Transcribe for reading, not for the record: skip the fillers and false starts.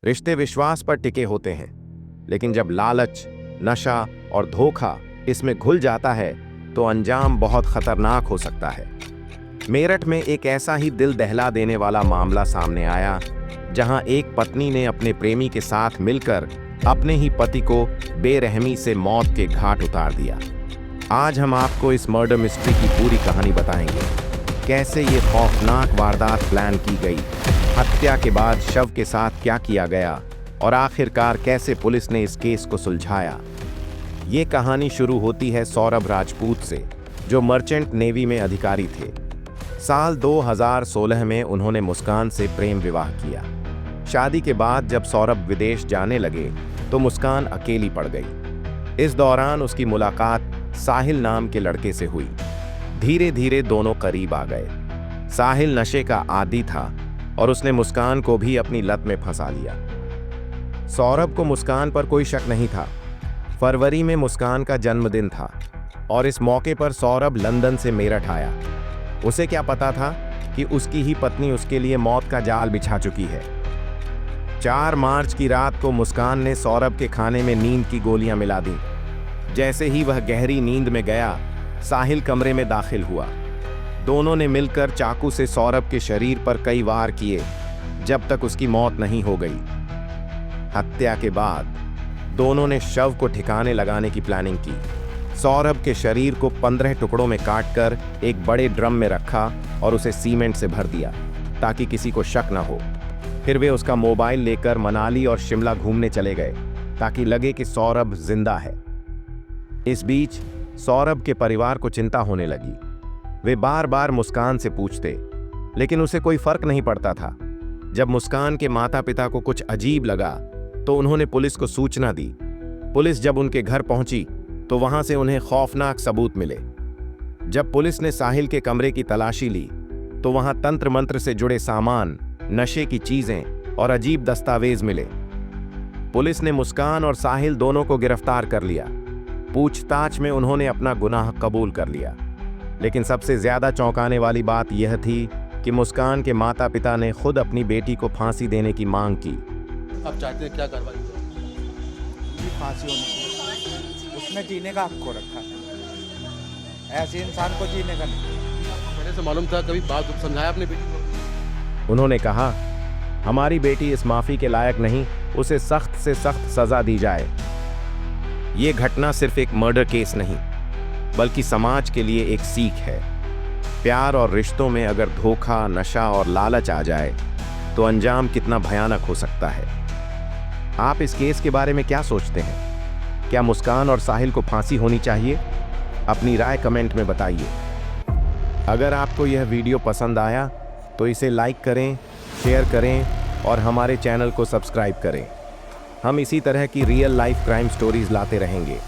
रिश्ते विश्वास पर टिके होते हैं, लेकिन जब लालच, नशा और धोखा इसमें घुल जाता है तो अंजाम बहुत खतरनाक हो सकता है। मेरठ में एक ऐसा ही दिल दहला देने वाला मामला सामने आया, जहां एक पत्नी ने अपने प्रेमी के साथ मिलकर अपने ही पति को बेरहमी से मौत के घाट उतार दिया। आज हम आपको इस मर्डर मिस्ट्री की पूरी कहानी बताएंगे। कैसे ये खौफनाक वारदात प्लान की गई, हत्या के बाद शव के साथ क्या किया गया और आखिरकार कैसे पुलिस ने इस केस को सुलझाया। ये कहानी शुरू होती है सौरभ राजपूत से, जो मर्चेंट नेवी में अधिकारी थे। साल 2016 में उन्होंने मुस्कान से प्रेम विवाह किया। शादी के बाद जब सौरभ विदेश जाने लगे तो मुस्कान अकेली पड़ गई। इस दौरान उसकी मुलाकात साहिल नाम के लड़के से हुई। धीरे धीरे दोनों करीब आ गए। साहिल नशे का आदी था और उसने मुस्कान को भी अपनी लत में फंसा लिया। सौरभ को मुस्कान पर कोई शक नहीं था। फरवरी में मुस्कान का जन्मदिन था और इस मौके पर सौरभ लंदन से मेरठ आया। उसे क्या पता था कि उसकी ही पत्नी उसके लिए मौत का जाल बिछा चुकी है। 4 मार्च की रात को मुस्कान ने सौरभ के खाने में नींद की गोलियां मिला दी। जैसे ही वह गहरी नींद में गया, साहिल कमरे में दाखिल हुआ। दोनों ने मिलकर चाकू से सौरभ के शरीर पर कई वार किए, जब तक उसकी मौत नहीं हो गई। हत्या के बाद दोनों ने शव को ठिकाने लगाने की प्लानिंग की। सौरभ के शरीर को 15 टुकड़ों में काटकर एक बड़े ड्रम में रखा और उसे सीमेंट से भर दिया ताकि किसी को शक न हो। फिर वे उसका मोबाइल लेकर मनाली और शिमला घूमने चले गए ताकि लगे कि सौरभ जिंदा है। इस बीच सौरभ के परिवार को चिंता होने लगी। वे बार बार मुस्कान से पूछते, लेकिन उसे कोई फर्क नहीं पड़ता था। जब मुस्कान के माता पिता को कुछ अजीब लगा तो उन्होंने पुलिस को सूचना दी। पुलिस जब उनके घर पहुंची तो वहां से उन्हें खौफनाक सबूत मिले। जब पुलिस ने साहिल के कमरे की तलाशी ली तो वहां तंत्र मंत्र से जुड़े सामान, नशे की चीजें और अजीब दस्तावेज मिले। पुलिस ने मुस्कान और साहिल दोनों को गिरफ्तार कर लिया। पूछताछ में उन्होंने अपना गुनाह कबूल कर लिया। लेकिन सबसे ज्यादा चौंकाने वाली बात यह थी कि मुस्कान के माता पिता ने खुद अपनी बेटी को फांसी देने की मांग की। अब चाहते हैं क्या कार्रवाई हो? फांसी होनी चाहिए। उसने जीने का हक को रखा है, ऐसे इंसान को जीने का नहीं। पहले से मालूम था, कभी बात समझाया अपने बेटी को? उन्होंने कहा, हमारी बेटी इस माफी के लायक नहीं, उसे सख्त से सख्त सजा दी जाए। ये घटना सिर्फ एक मर्डर केस नहीं, बल्कि समाज के लिए एक सीख है। प्यार और रिश्तों में अगर धोखा, नशा और लालच आ जाए तो अंजाम कितना भयानक हो सकता है। आप इस केस के बारे में क्या सोचते हैं? क्या मुस्कान और साहिल को फांसी होनी चाहिए? अपनी राय कमेंट में बताइए। अगर आपको यह वीडियो पसंद आया तो इसे लाइक करें, शेयर करें और हमारे चैनल को सब्सक्राइब करें। हम इसी तरह की रियल लाइफ क्राइम स्टोरीज लाते रहेंगे।